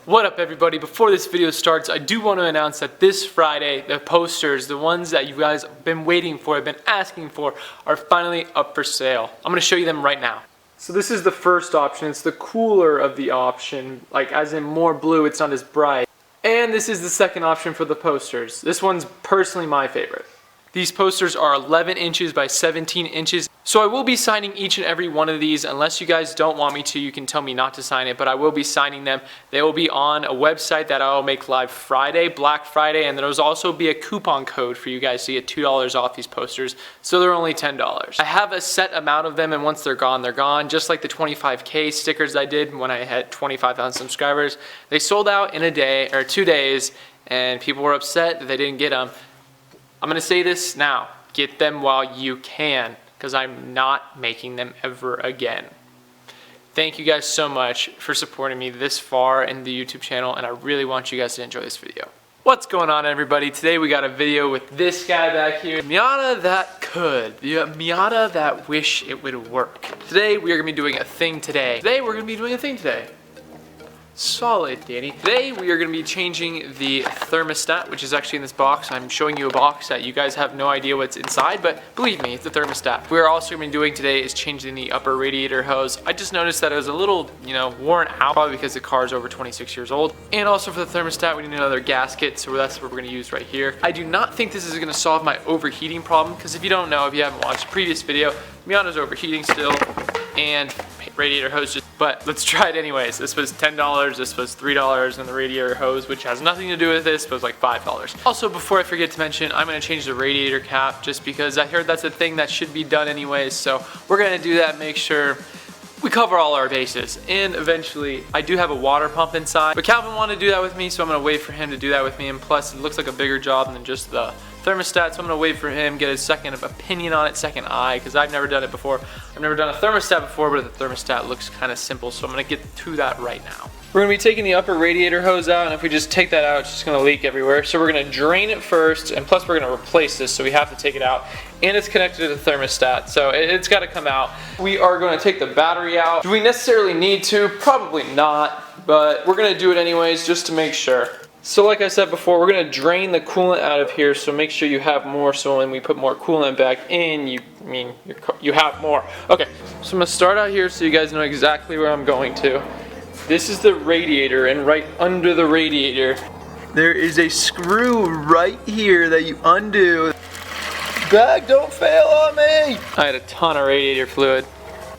What up everybody, before this video starts, I do want to announce that this Friday, the posters, the ones that you guys have been waiting for, have been asking for, are finally up for sale. I'm going to show you them right now. So this is the first option. It's the cooler of the option, like as in more blue, it's not as bright. And this is the second option for the posters. This one's personally my favorite. These posters are 11 inches by 17 inches. So I will be signing each and every one of these. Unless you guys don't want me to, you can tell me not to sign it, but I will be signing them. They will be on a website that I'll make live Friday, Black Friday, and there'll also be a coupon code for you guys to get $2 off these posters. So they're only $10. I have a set amount of them, and once they're gone, they're gone. Just like the 25K stickers I did when I had 25,000 subscribers. They sold out in a day, or 2 days, and people were upset that they didn't get them. I'm going to say this now, get them while you can, because I'm not making them ever again. Thank you guys so much for supporting me this far in the YouTube channel, and I really want you guys to enjoy this video. What's going on everybody? Today we got a video with this guy back here. Miata that could. The Miata that wish it would work. Today we are going to be doing a thing today. Solid, Danny. Today we are going to be changing the thermostat, which is actually in this box. I'm showing you a box that you guys have no idea what's inside, but believe me, it's a thermostat. What we're also going to be doing today is changing the upper radiator hose. I just noticed that it was a little, worn out, probably because the car is over 26 years old. And also for the thermostat, we need another gasket, so that's what we're going to use right here. I do not think this is going to solve my overheating problem, because if you don't know, if you haven't watched the previous video, Miata's overheating still, and radiator hose just, but let's try it anyways. This was $10, this was $3, and the radiator hose, which has nothing to do with this, was like $5. Also, before I forget to mention, I'm gonna change the radiator cap just because I heard that's a thing that should be done anyways, so we're gonna do that, make sure we cover all our bases. And eventually, I do have a water pump inside, but Calvin wanted to do that with me, so I'm gonna wait for him to do that with me, and plus it looks like a bigger job than just the thermostat, so I'm gonna wait for him, get a second opinion on it, second eye, because I've never done it before. I've never done a thermostat before, but the thermostat looks kind of simple, so I'm gonna get to that right now. We're gonna be taking the upper radiator hose out, and if we just take that out, it's just gonna leak everywhere. So we're gonna drain it first, and plus we're gonna replace this, so we have to take it out. And it's connected to the thermostat, so it's gotta come out. We are gonna take the battery out. Do we necessarily need to? Probably not, but we're gonna do it anyways, just to make sure. So like I said before, we're going to drain the coolant out of here, so make sure you have more, so when we put more coolant back in, you have more. Okay, so I'm going to start out here so you guys know exactly where I'm going to. This is the radiator, and right under the radiator, there is a screw right here that you undo. Bag, don't fail on me! I had a ton of radiator fluid.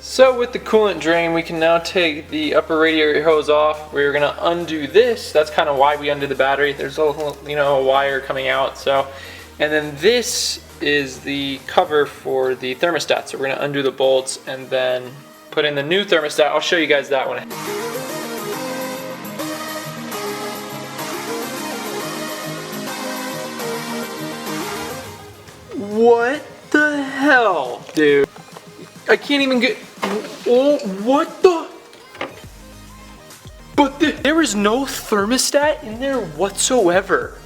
So with the coolant drain, we can now take the upper radiator hose off. We're gonna undo this. That's kind of why we undo the battery. There's a little, a wire coming out. So, and then this is the cover for the thermostat. So we're gonna undo the bolts and then put in the new thermostat. I'll show you guys that one. What the hell, dude? I can't even get. Oh, what the? But there is no thermostat in there whatsoever.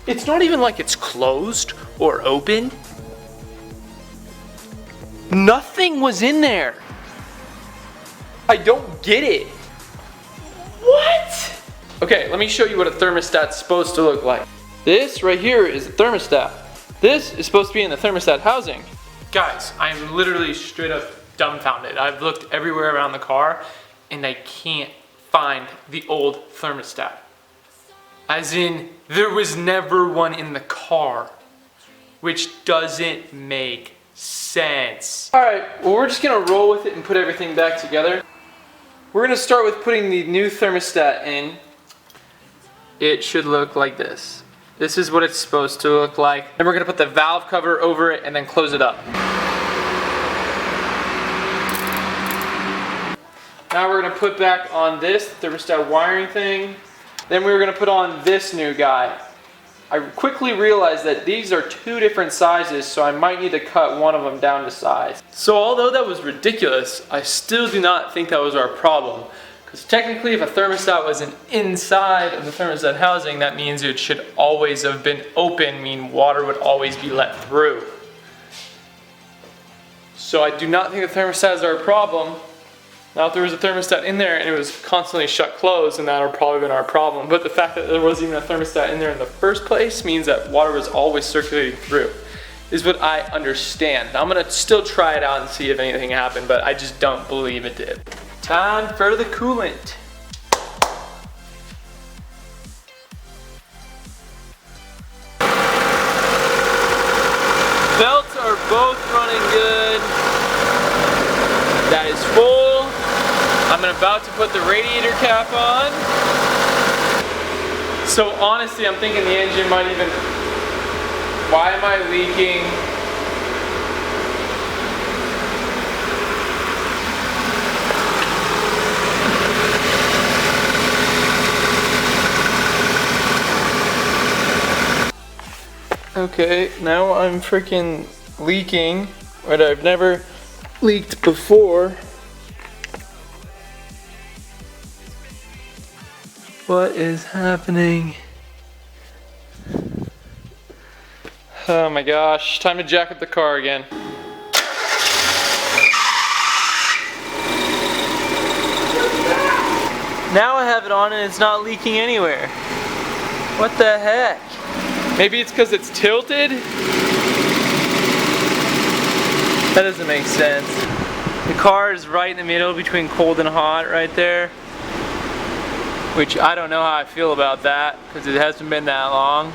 It's not even like it's closed or open. Nothing was in there. I don't get it. What? Okay, let me show you what a thermostat's supposed to look like. This right here is a thermostat. This is supposed to be in the thermostat housing. Guys, I'm literally straight up dumbfounded. I've looked everywhere around the car and I can't find the old thermostat. As in, there was never one in the car, which doesn't make sense. Alright, well we're just gonna roll with it and put everything back together. We're gonna start with putting the new thermostat in. It should look like this. This is what it's supposed to look like. Then we're gonna put the valve cover over it and then close it up. Now we're gonna put back on this thermostat wiring thing. Then we're gonna put on this new guy. I quickly realized that these are two different sizes, so I might need to cut one of them down to size. So although that was ridiculous, I still do not think that was our problem. Because technically if a thermostat wasn't inside of the thermostat housing, that means it should always have been open, meaning water would always be let through. So I do not think the thermostat is our problem. Now, if there was a thermostat in there and it was constantly shut closed, then that would probably been our problem. But the fact that there wasn't even a thermostat in there in the first place means that water was always circulating through, is what I understand. I'm gonna still try it out and see if anything happened, but I just don't believe it did. Time for the coolant. Belts are both running good. That is full. I'm about to put the radiator cap on. So honestly, I'm thinking the engine might even... Why am I leaking? Okay, now I'm freaking leaking, but I've never leaked before. What is happening? Oh my gosh, time to jack up the car again. Now I have it on and it's not leaking anywhere. What the heck? Maybe it's because it's tilted? That doesn't make sense. The car is right in the middle between cold and hot right there. Which I don't know how I feel about that because it hasn't been that long.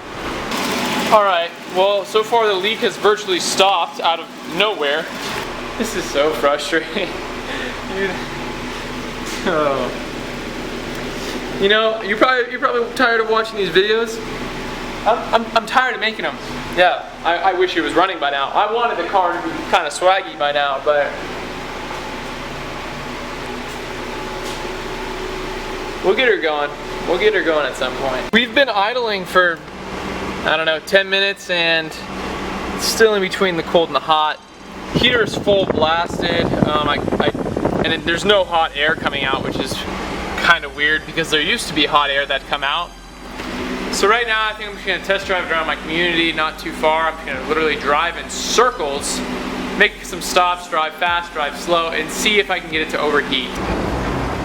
Alright, well, so far the leak has virtually stopped out of nowhere. This is so frustrating. Dude. Oh. You know, you're probably tired of watching these videos. I'm tired of making them. Yeah, I wish it was running by now. I wanted the car to be kind of swaggy by now, but we'll get her going. We'll get her going at some point. We've been idling for, I don't know, 10 minutes and it's still in between the cold and the hot. Heater is full blasted, and there's no hot air coming out, which is kind of weird because there used to be hot air that come out. So right now I think I'm just going to test drive it around my community, not too far. I'm just going to literally drive in circles, make some stops, drive fast, drive slow, and see if I can get it to overheat.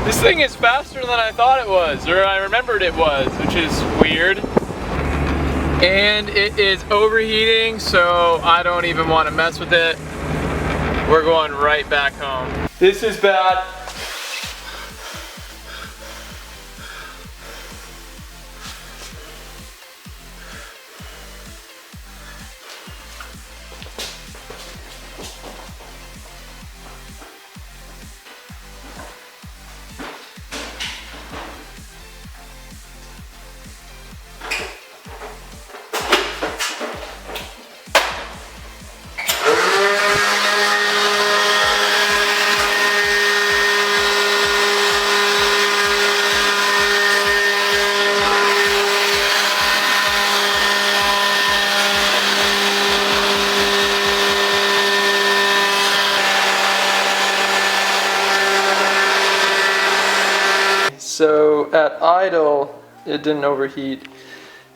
This thing is faster than I thought it was, or I remembered it was, which is weird. And it is overheating, so I don't even want to mess with it. We're going right back home. This is bad. So at idle, it didn't overheat.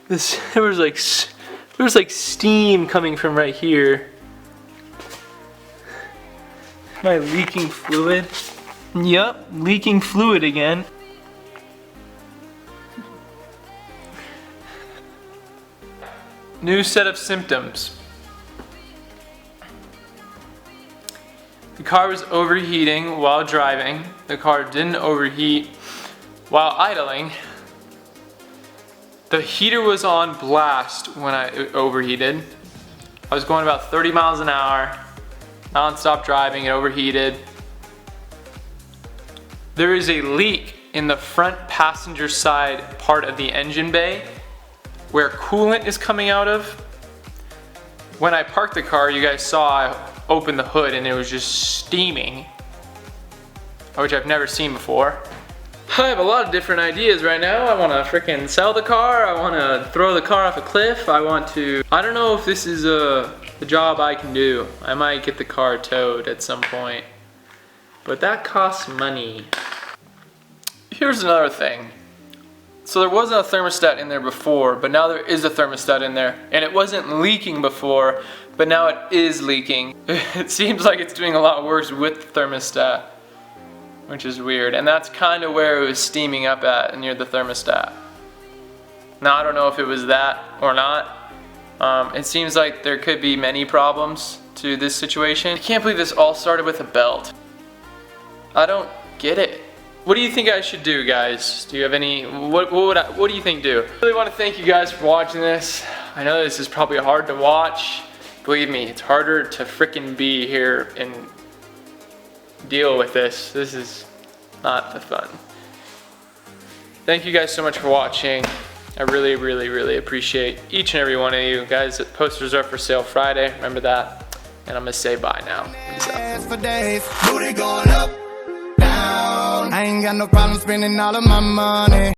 There was like steam coming from right here. Am I leaking fluid? Yup, leaking fluid again. New set of symptoms. The car was overheating while driving. The car didn't overheat while idling. The heater was on blast when it overheated. I was going about 30 miles an hour, non-stop driving, it overheated. There is a leak in the front passenger side part of the engine bay where coolant is coming out of. When I parked the car, you guys saw I opened the hood and it was just steaming, which I've never seen before. I have a lot of different ideas right now. I want to freaking sell the car. I want to throw the car off a cliff. I don't know if this is a job I can do. I might get the car towed at some point. But that costs money. Here's another thing. So there wasn't a thermostat in there before, but now there is a thermostat in there. And it wasn't leaking before, but now it is leaking. It seems like it's doing a lot worse with the thermostat. which is weird. And that's kind of where it was steaming up at, near the thermostat. Now, I don't know if it was that or not. It seems like there could be many problems to this situation. I can't believe this all started with a belt. I don't get it. What do you think I should do, guys? Do you have any, what do you think do? I really want to thank you guys for watching this. I know this is probably hard to watch. Believe me, it's harder to frickin' be here and deal with this. This is not the fun. Thank you guys so much for watching. I really, really, really appreciate each and every one of you. Guys, posters are for sale Friday. Remember that. And I'm gonna say bye now. Peace out. I ain't got no problem spending all of my money.